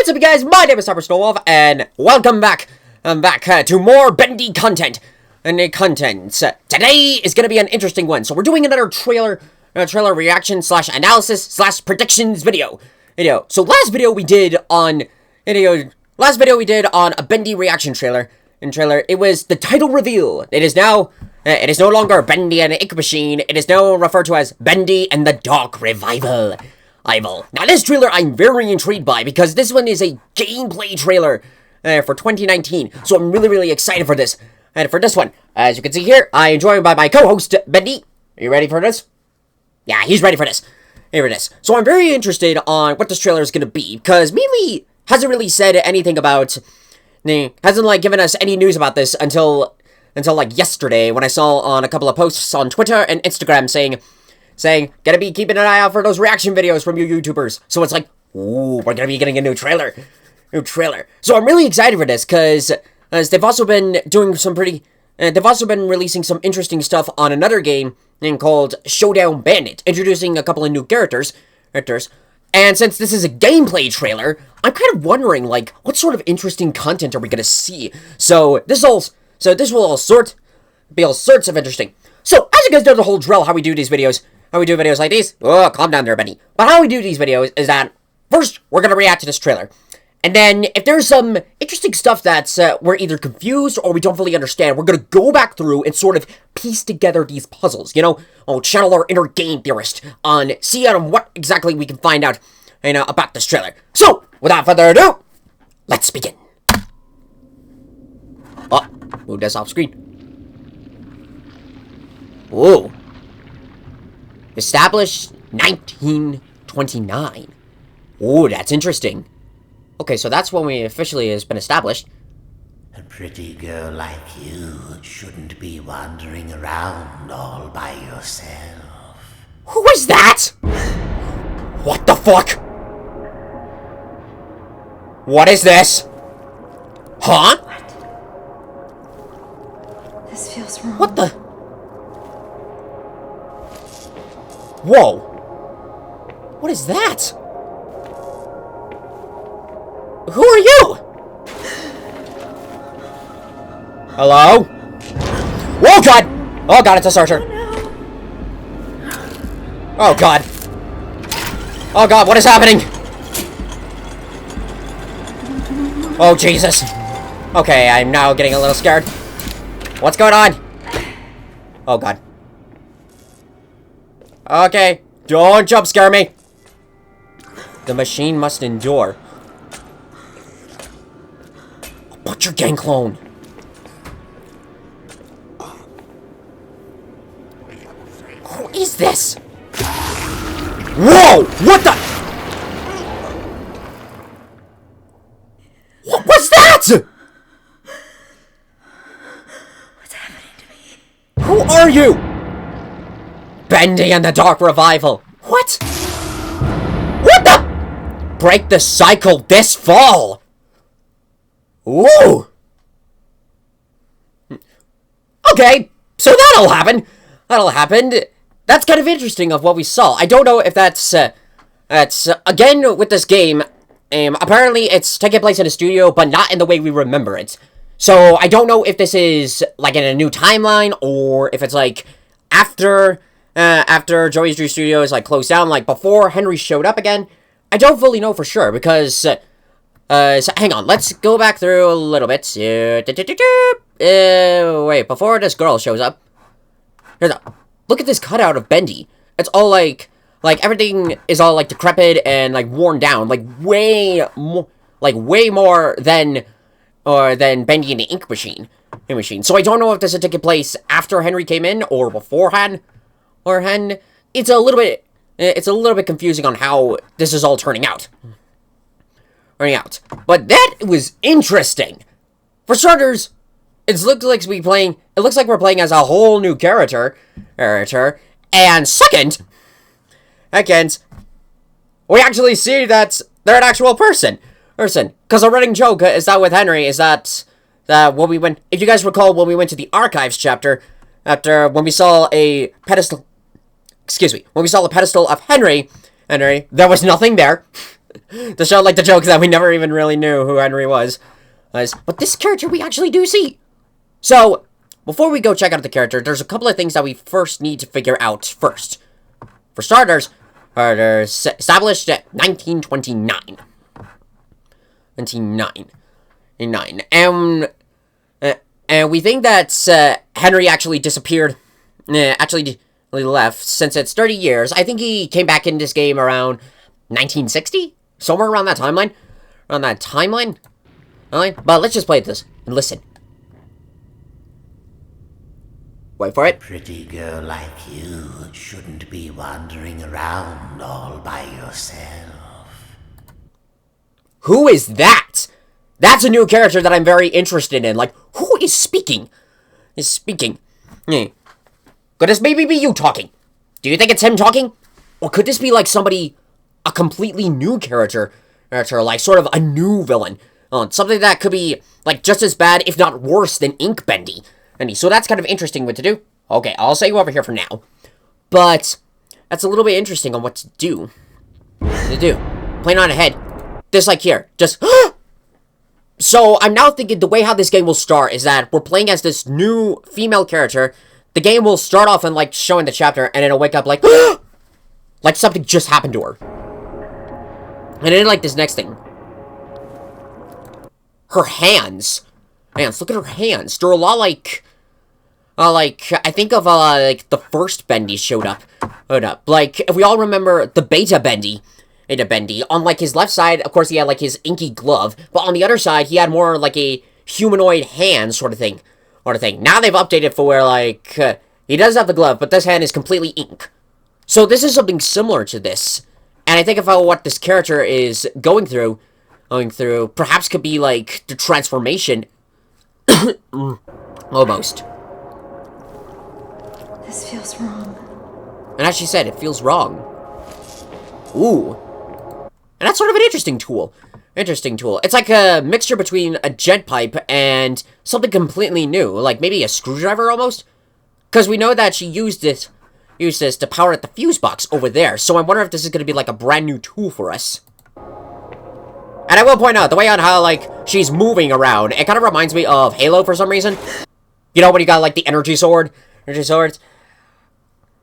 What's up, you guys? My name is Wolf, and welcome back. I'm back to more Bendy content. Today is gonna be an interesting one. So we're doing another trailer reaction / analysis / predictions video. So last video we did on a Bendy reaction trailer. It was the title reveal. It is no longer Bendy and the Ink Machine. It is now referred to as Bendy and the Dark Revival. Now, this trailer I'm very intrigued by because this one is a gameplay trailer for 2019. So I'm really excited for this. And for this one, as you can see here, I am joined by my co-host, Bendy. Are you ready for this? Yeah, he's ready for this. Here it is. So I'm very interested on what this trailer is going to be because Mealy hasn't really said anything about... hasn't, given us any news about this until yesterday when I saw on a couple of posts on Twitter and Instagram saying, gotta be keeping an eye out for those reaction videos from you YouTubers. So it's like, ooh, we're gonna be getting a new trailer. So I'm really excited for this, because they've also been doing some they've also been releasing some interesting stuff on another game called Showdown Bandit, introducing a couple of new characters. And since this is a gameplay trailer, I'm kind of wondering, what sort of interesting content are we gonna see? So this will be all sorts of interesting. So, as you guys know the whole drill, how we do videos like these. Oh, calm down there, Benny. But how we do these videos is that, first, we're going to react to this trailer. And then, if there's some interesting stuff that's, we're either confused or we don't fully understand, we're going to go back through and sort of piece together these puzzles, channel our inner game theorist see on what exactly we can find out, about this trailer. So, without further ado, let's begin. Oh, move this off screen. Whoa. Established 1929. Ooh, that's interesting. Okay, so that's when we officially has been established. A pretty girl like you shouldn't be wandering around all by yourself. Who is that? What the fuck? What is this? Huh? What? This feels wrong. What the? Whoa. What is that? Who are you? Hello? Whoa, God! Oh, God, it's a searcher. Oh, God. Oh, God, what is happening? Oh, Jesus. Okay, I'm now getting a little scared. What's going on? Oh, God. Okay, don't jump scare me. The machine must endure. Butcher Gang clone. Who is this? Whoa! What the? What was that? What's happening to me? Who are you? Bendy and the Dark Revival. What? What the? Break the cycle this fall. Ooh. Okay, so that'll happen. That's kind of interesting of what we saw. I don't know if that's again, with this game, apparently it's taking place in a studio, but not in the way we remember it. So I don't know if this is, in a new timeline, or if it's, after Joey's Dream Studios, closed down, before Henry showed up again. I don't fully know for sure, because, so hang on, let's go back through a little bit. Wait, before this girl shows up, look at this cutout of Bendy. It's all, everything is all, decrepit and, worn down, way more than Bendy and the Ink Machine. So I don't know if this is taking place after Henry came in, or beforehand. It's a little bit confusing on how this is all turning out. But that was interesting. For starters, it looks like we're playing as a whole new character. And second, we actually see that they're an actual person. Because a running joke is that with Henry is that when we went, if you guys recall, when we went to the archives chapter, when we saw a pedestal. When we saw the pedestal of Henry, there was nothing there. To show, like, the jokes that we never even really knew who Henry was. But this character we actually do see. So, before we go check out the character, there's a couple of things that we first need to figure out first. For starters, they're established at 1929. 1909. And we think that Henry actually disappeared. Actually left since it's 30 years. I think he came back in this game around 1960? Somewhere around that timeline. But let's just play this and listen. Wait for it. Pretty girl like you shouldn't be wandering around all by yourself. Who is that? That's a new character that I'm very interested in. Like, who is speaking? Could this maybe be you talking? Do you think it's him talking? Or could this be like somebody, a completely new character, like sort of a new villain? Something that could be like just as bad, if not worse, than Ink Bendy. So that's kind of interesting what to do. Okay, I'll set you over here for now. But that's a little bit interesting on what to do. Playing on ahead. Just like here. Just... So, I'm now thinking the way how this game will start is that we're playing as this new female character. The game will start off and, like, showing the chapter, and it'll wake up like... like something just happened to her. And then, like, this next thing. Her hands. Look at her hands. They're a lot like... I think of, like, the first Bendy showed up. Like, if we all remember the Beta Bendy, on, like, his left side, of course, he had, like, his inky glove, but on the other side, he had more, like, a humanoid hand sort of thing. Now they've updated for where, like, he does have the glove, but this hand is completely ink. So this is something similar to this. And I think about what this character is going through, perhaps could be, like, the transformation. Almost. This feels wrong. And as she said, it feels wrong. Ooh. And that's sort of an interesting tool. It's like a mixture between a jet pipe and something completely new. Like maybe a screwdriver almost? Because we know that she used this to power at the fuse box over there. So I wonder if this is going to be like a brand new tool for us. And I will point out, the way on how, like, she's moving around, it kind of reminds me of Halo for some reason. You know when you got, like, the energy swords?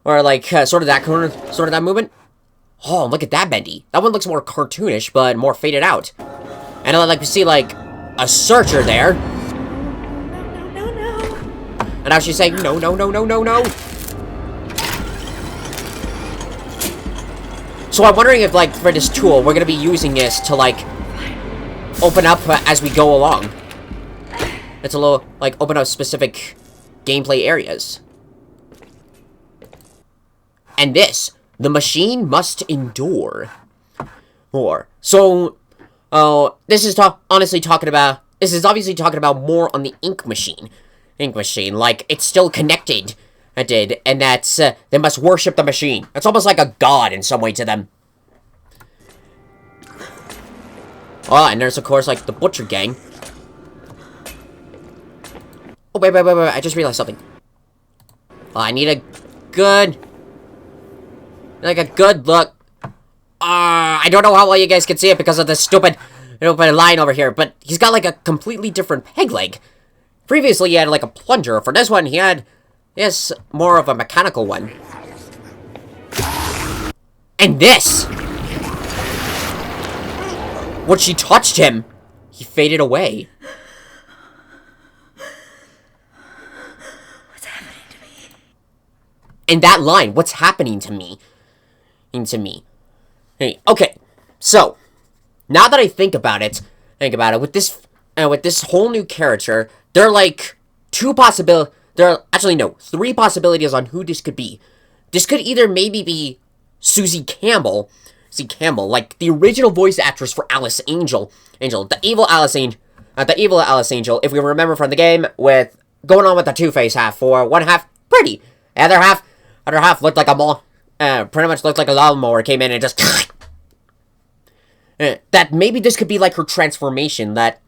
Or, like, sort of that movement? Oh, look at that, Bendy. That one looks more cartoonish, but more faded out. And like, we see, like, a searcher there. No. And now she's saying, no. So I'm wondering if, like, for this tool, we're gonna be using this to, like, open up as we go along. It's a little, like, open up specific gameplay areas. And this, the machine must endure. So, this is obviously talking about more on the ink machine. Like, it's still connected, and that's, they must worship the machine. It's almost like a god in some way to them. Oh, and there's, of course, like, the Butcher Gang. Oh, wait, I just realized something. I need a good look. I don't know how well you guys can see it because of this stupid line over here, but he's got, like, a completely different peg leg. Previously, he had, like, a plunger. For this one, he has more of a mechanical one. And this! When she touched him, he faded away. What's happening to me? And that line, what's happening to me? Hey, okay, so, now that I think about it, with this whole new character, there are, like, three possibilities on who this could be. This could either maybe be Susie Campbell, like the original voice actress for Alice Angel, the evil Alice Angel, if we remember from the game, with going on with the Two-Face half, for one half pretty, the other half looked like pretty much looked like a lawnmower came in and just that maybe this could be like her transformation, and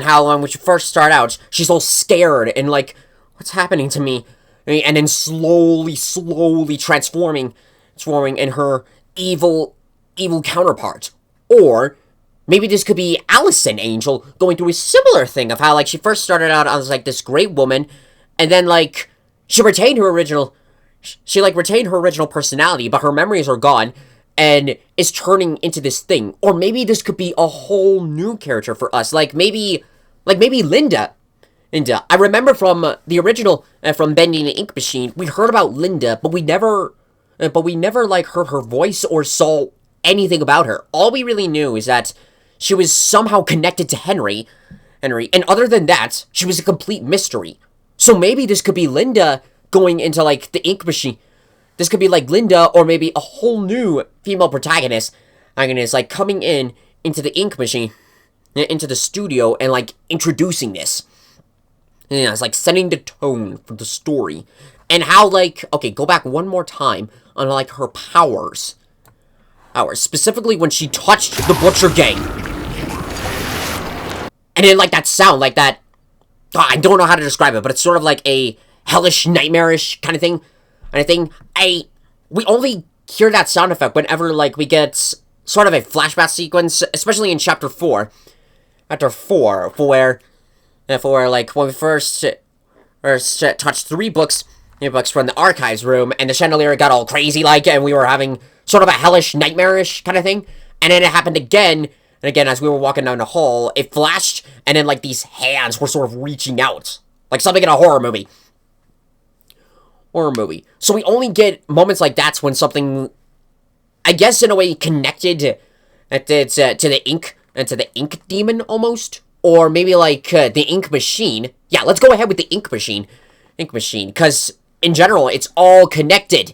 how when she first start out, she's all scared and like, what's happening to me? And then slowly transforming in her evil evil counterpart. Or maybe this could be Allison Angel going through a similar thing of how, like, she first started out as, like, this great woman, and then, like, she retained her original personality, but her memories are gone, and is turning into this thing. Or maybe this could be a whole new character for us, like maybe Linda. I remember from the original, from Bendy and the Ink Machine, we heard about Linda, but we never, like, heard her voice or saw anything about her. All we really knew is that she was somehow connected to Henry, and other than that, she was a complete mystery. So maybe this could be Linda going into, like, the Ink Machine. This could be, like, Linda, or maybe a whole new female protagonist, like, coming into the Ink Machine, into the studio, and, like, introducing this. Yeah, it's like setting the tone for the story. And how, like, okay, go back one more time on, like, her powers. Specifically when she touched the Butcher Gang. And then, like, that sound, like that, I don't know how to describe it, but it's sort of like a hellish, nightmarish kind of thing. We only hear that sound effect whenever, like, we get sort of a flashback sequence, especially in chapter 4. Chapter 4, for like, when we first touched 3 books from the archives room, and the chandelier got all crazy, like, and we were having sort of a hellish, nightmarish kind of thing. And then it happened again, and again, as we were walking down the hall, it flashed, and then, like, these hands were sort of reaching out. Like something in a horror movie. So we only get moments like that when something, I guess, in a way, connected to the ink, and to the ink demon, almost. Or maybe, like, the Ink Machine. Yeah, let's go ahead with the Ink Machine. Because, in general, it's all connected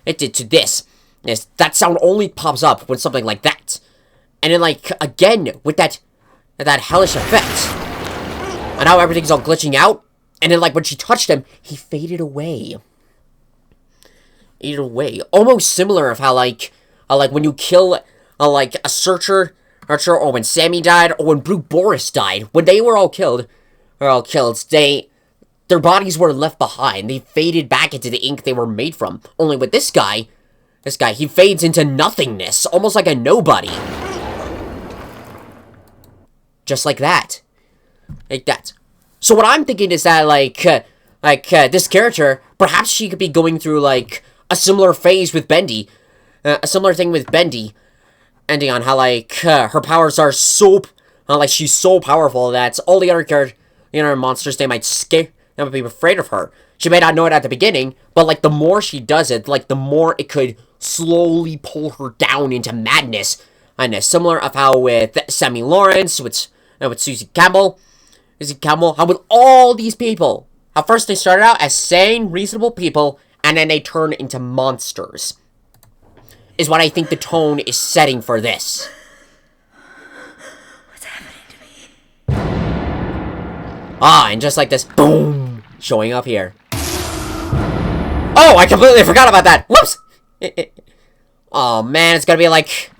to this. That sound only pops up when something like that. And then, like, again, with that hellish effect. And now everything's all glitching out. And then, like, when she touched him, he faded away. Almost similar of how, like, when you kill, like, a searcher, or when Sammy died, or when Brute Boris died, when they were all killed, their bodies were left behind. They faded back into the ink they were made from. Only with this guy, he fades into nothingness, almost like a nobody. Just like that. So what I'm thinking is that, this character, perhaps she could be going through, like, a similar phase with Bendy. A similar thing with Bendy. Ending on how, like, her powers are so, like, she's so powerful that all the other monsters, they might be afraid of her. She may not know it at the beginning, but, like, the more she does it, like, the more it could slowly pull her down into madness. And similar of how with Sammy Lawrence, with Susie Campbell, how with all these people, how first they started out as sane, reasonable people, and then they turn into monsters. Is what I think the tone is setting for this. What's happening to me? And just like this, boom, showing up here. Oh, I completely forgot about that. Whoops. Oh, man, it's gonna be like,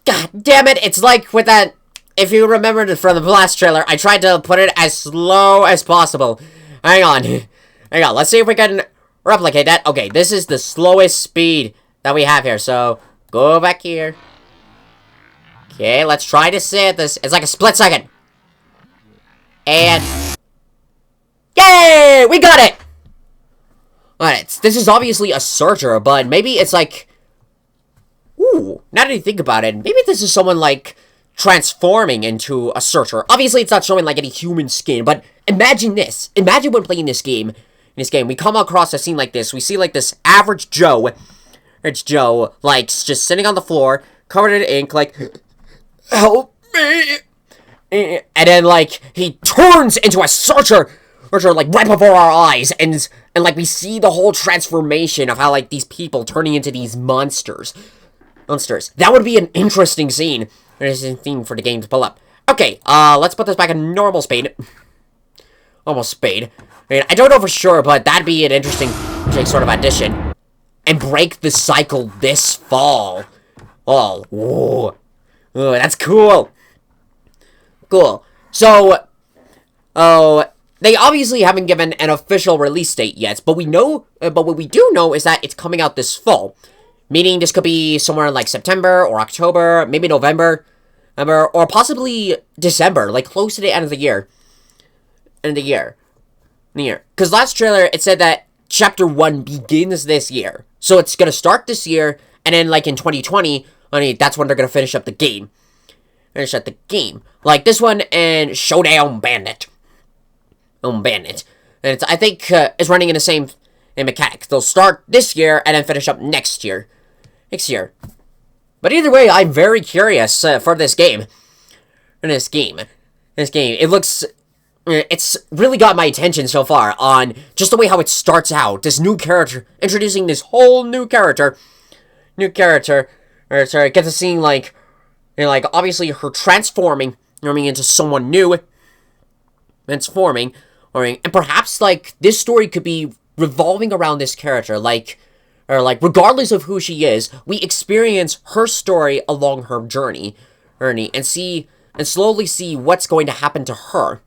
God damn it, it's like with that, if you remembered from the last trailer, I tried to put it as slow as possible. Hang on, let's see if we can replicate that. Okay, this is the slowest speed that we have here, so go back here. Okay, let's try to say this. It's like a split second. And yay! We got it! Alright, this is obviously a searcher, but maybe it's like, ooh, now that you think about it, maybe this is someone, like, transforming into a searcher. Obviously, it's not showing, like, any human skin, but imagine this. Imagine when playing this game. We come across a scene like this. We see, like, this average Joe. It's Joe, like, just sitting on the floor, covered in ink, like, help me. And then, like, he turns into a searcher, like, right before our eyes. And like, we see the whole transformation of how, like, these people turning into these monsters. That would be an interesting scene. Interesting thing for the game to pull up. Okay, let's put this back in normal speed. Almost speed. I mean, I don't know for sure, but that'd be an interesting sort of addition. And break the cycle this fall. Oh, whoa. Oh, that's cool. Cool. So, they obviously haven't given an official release date yet, but we know, but what we do know is that it's coming out this fall. Meaning this could be somewhere in like September or October, maybe November, or possibly December, like close to the end of the year. End of the year. Because last trailer, it said that Chapter 1 begins this year. So it's going to start this year, and then like in 2020, that's when they're going to finish up the game. Like this one and Showdown Bandit. And it's, I think it's running in the same mechanic. They'll start this year and then finish up next year. But either way, I'm very curious for this game. It looks... It's really got my attention so far on just the way how it starts out. This new character, introducing this whole new character. Get to seeing, like, obviously her transforming, into someone new. And perhaps, like, this story could be revolving around this character, regardless of who she is, we experience her story along her journey, and slowly see what's going to happen to her.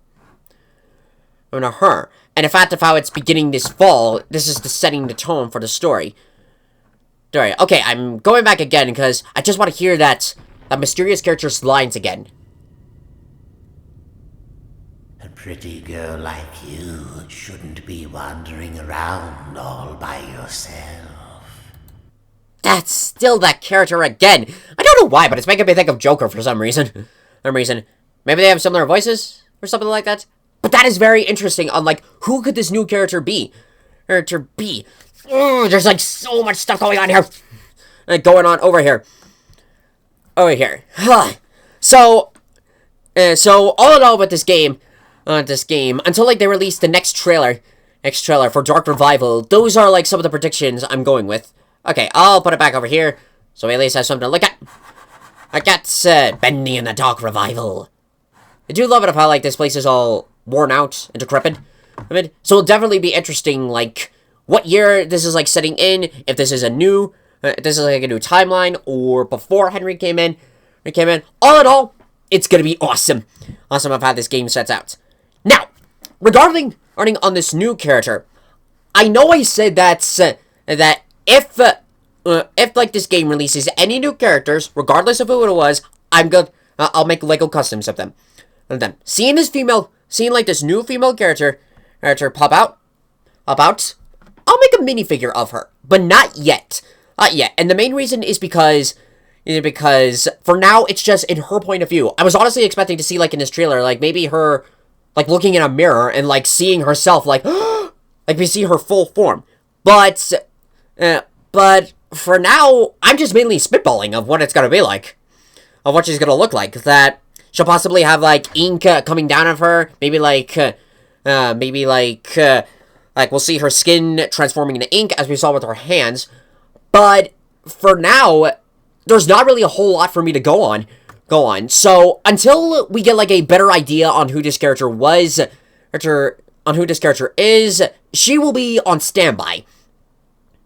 And the fact of how it's beginning this fall, this is setting the tone for the story. Okay, I'm going back again because I just want to hear that mysterious character's lines again. A pretty girl like you shouldn't be wandering around all by yourself. That's still that character again. I don't know why, but it's making me think of Joker for some reason. Maybe they have similar voices or something like that. But that is very interesting on, like, who could this new character be? There's, like, so much stuff going on here. Over here. So all in all with this game, until, like, they release the next trailer for Dark Revival, those are, like, some of the predictions I'm going with. Okay, I'll put it back over here, so we at least have something to look at. I got, Bendy and the Dark Revival. I do love it how, like, this place is all worn out and decrepit. So it'll definitely be interesting, like, what year this is, like, setting in, if this is a new, like, a new timeline, or before Henry came in. All in all, it's gonna be awesome. Awesome of how this game sets out. Now, regarding on this new character, I know I said that if like, this game releases any new characters, regardless of who it was, I'll make Lego customs of them. Seeing like this new female character pop out, I'll make a minifigure of her, but not yet. And the main reason is because for now, it's just in her point of view. I was honestly expecting to see, like, in this trailer, like, maybe her, like, looking in a mirror and, like, seeing herself, like, like, we see her full form. But for now, I'm just mainly spitballing of what it's gonna be like. Of what she's gonna look like. That she'll possibly have, like, ink coming down of her. Maybe, like, we'll see her skin transforming into ink, as we saw with her hands. But for now, there's not really a whole lot for me to go on. So, until we get, like, a better idea on who this character was, on who this character is, she will be on standby.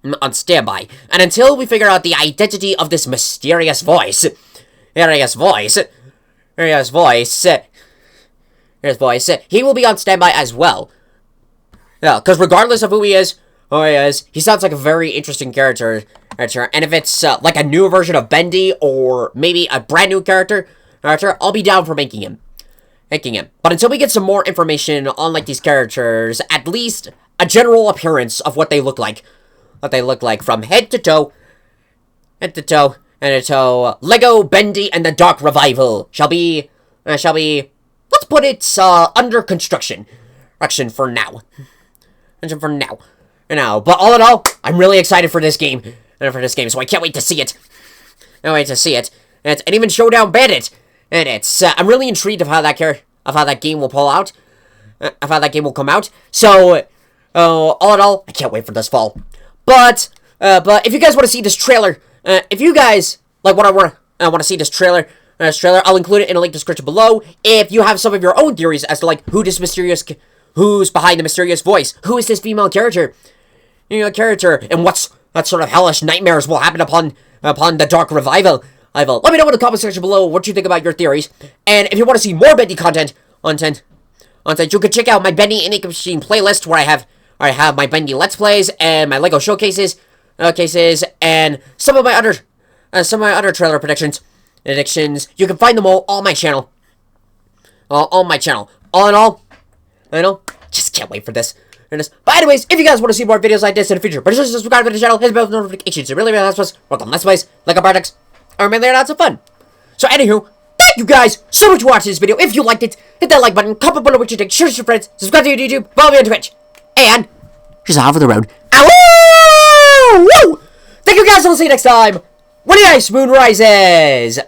And until we figure out the identity of this mysterious voice, he will be on standby as well. Yeah, because regardless of who he is, he sounds like a very interesting character. And if it's like a new version of Bendy, or maybe a brand new character, I'll be down for making him. But until we get some more information on, like, these characters, at least a general appearance of what they look like. From head to toe. Lego, Bendy, and the Dark Revival shall be, let's put it, under construction. For now. But all in all, I'm really excited for this game. So I can't wait to see it. And even Showdown Bandit. And I'm really intrigued of how that game will pull out. Of how that game will come out. So, all in all, I can't wait for this fall. But if you guys want to see this trailer, if you guys like what I want to see this trailer, I'll include it in a link description below. If you have some of your own theories as to, like, who's behind the mysterious voice, who is this female character, and what sort of hellish nightmares will happen upon the Dark Revival. Let me know in the comment section below what you think about your theories. And if you want to see more Bendy content, you can check out my Bendy and Ink Machine playlist, where I have my Bendy Let's Plays and my LEGO showcases. cases, and some of my other trailer predictions. You can find them all on my channel. On my channel. All in all, just can't wait for this. But anyways, if you guys want to see more videos like this in the future, but just subscribe to the channel, hit the bell with notifications. It really helps us work on Let's Plays, like our projects, or mainly lots of fun. So anywho, thank you guys so much for watching this video. If you liked it, hit that like button, comment below what you think, share it with your friends, subscribe to YouTube, follow me on Twitch, and just off of the road. Ow! Woo! Thank you guys, and we'll see you next time when the ice moon rises.